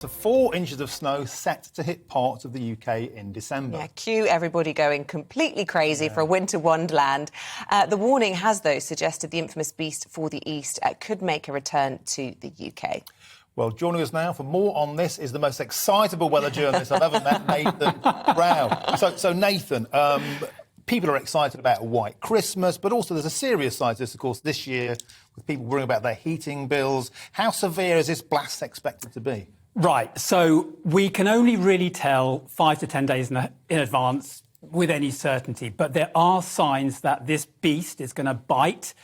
So 4 inches of snow set to hit parts of the UK in December. Yeah, cue everybody going completely crazy for a winter wonderland. The warning has, though, suggested the infamous beast for the East could make a return to the UK. Well, joining us now for more on this is the most excitable weather journalist I've ever met, Nathan Brown. So Nathan, people are excited about a white Christmas, but also there's a serious side to this, of course, this year, with people worrying about their heating bills. How severe is this blast expected to be? Right, so we can only really tell 5 to 10 days in advance with any certainty, but there are signs that this beast is going to bite,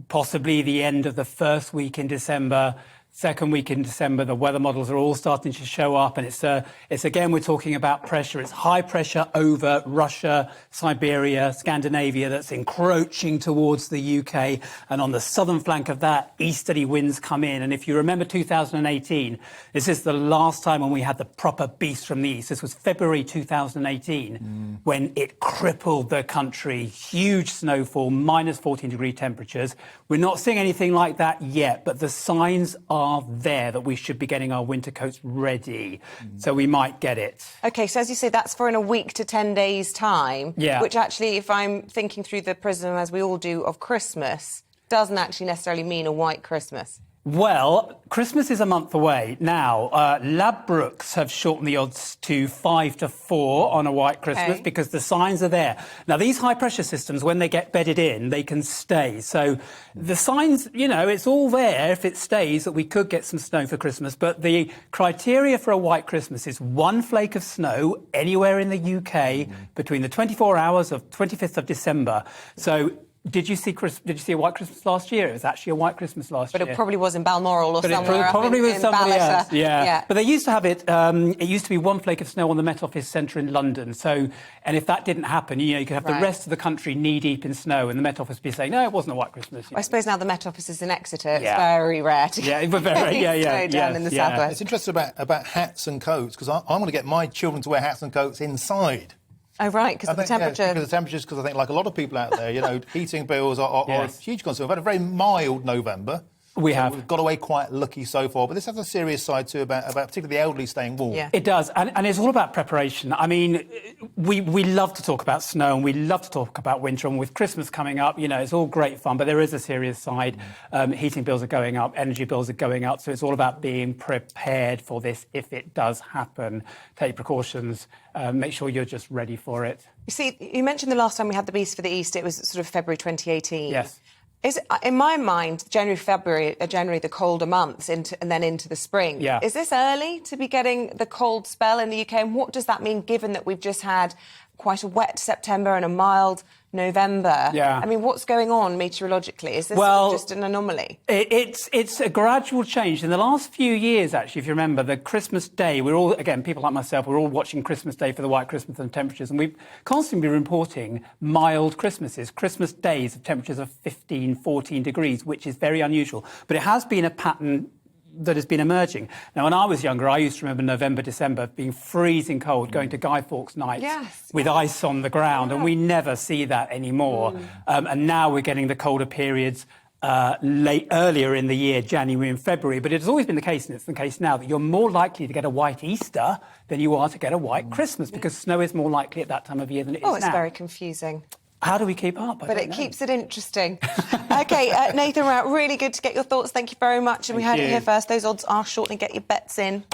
possibly the end of the first week in December. Second week in December, the weather models are all starting to show up, and it's again, we're talking about pressure. It's high pressure over Russia, Siberia, Scandinavia that's encroaching towards the UK. And on the southern flank of that, easterly winds come in. And if you remember 2018, this is the last time when we had the proper beast from the east. This was February 2018, when it crippled the country. Huge snowfall, minus 14-degree temperatures. We're not seeing anything like that yet, but the signs are there that we should be getting our winter coats ready, so we might get it. OK, so as you say, that's for in a week to 10 days' time, which actually, if I'm thinking through the prism, as we all do, of Christmas, doesn't actually necessarily mean a white Christmas. Well, Christmas is a month away now. Ladbrokes have shortened the odds to 5 to 4 on a white Christmas because the signs are there. Now, these high-pressure systems, when they get bedded in, they can stay. So the signs, you know, it's all there if it stays that we could get some snow for Christmas. But the criteria for a white Christmas is 1 flake of snow anywhere in the UK between the 24 hours of 25th of December. So Did you see a white Christmas last year? It was actually a white Christmas last year. But it probably was in Balmoral or somewhere. It probably was somebody else. Yeah. But they used to have it. It used to be 1 flake of snow on the Met Office Centre in London. So, and if that didn't happen, you know, you could have the rest of the country knee deep in snow, and the Met Office would be saying, no, it wasn't a white Christmas. I suppose now the Met Office is in Exeter. It's very rare to get snow down in the southwest. It's interesting about hats and coats, because I'm going to get my children to wear hats and coats inside. Oh, right, because of the temperature. Because of the temperatures, because I think, like a lot of people out there, you know, heating bills are a huge concern. We've had a very mild November. We've got away quite lucky so far, but this has a serious side too about particularly the elderly staying warm. Yeah. It does, and it's all about preparation. I mean, we love to talk about snow and we love to talk about winter, and with Christmas coming up, you know, it's all great fun, but there is a serious side. Heating bills are going up, energy bills are going up, so it's all about being prepared for this if it does happen. Take precautions, make sure you're just ready for it. You see, you mentioned the last time we had the beast for the East, it was sort of February 2018. Yes. Is in my mind, January, February are generally the colder months, and then into the spring. Yeah. Is this early to be getting the cold spell in the UK? And what does that mean, given that we've just had quite a wet September and a mild November? Yeah. I mean, what's going on meteorologically? Is this just an anomaly? It's a gradual change. In the last few years, actually, if you remember, the Christmas Day, we're all, again, people like myself, we're all watching Christmas Day for the white Christmas and temperatures, and we've constantly been reporting mild Christmases, Christmas days of temperatures of 15, 14 degrees, which is very unusual. But it has been a pattern that has been emerging. Now, when I was younger, I used to remember November, December being freezing cold, going to Guy Fawkes nights with ice on the ground, and we never see that anymore. And now we're getting the colder periods earlier in the year, January and February. But it's always been the case, and it's the case now, that you're more likely to get a white Easter than you are to get a white Christmas, because snow is more likely at that time of year than it is now. Oh, it's very confusing. How do we keep up? But it keeps it interesting. OK, Nathan, really good to get your thoughts. Thank you very much. And we heard it here first. Those odds are shortly. Get your bets in.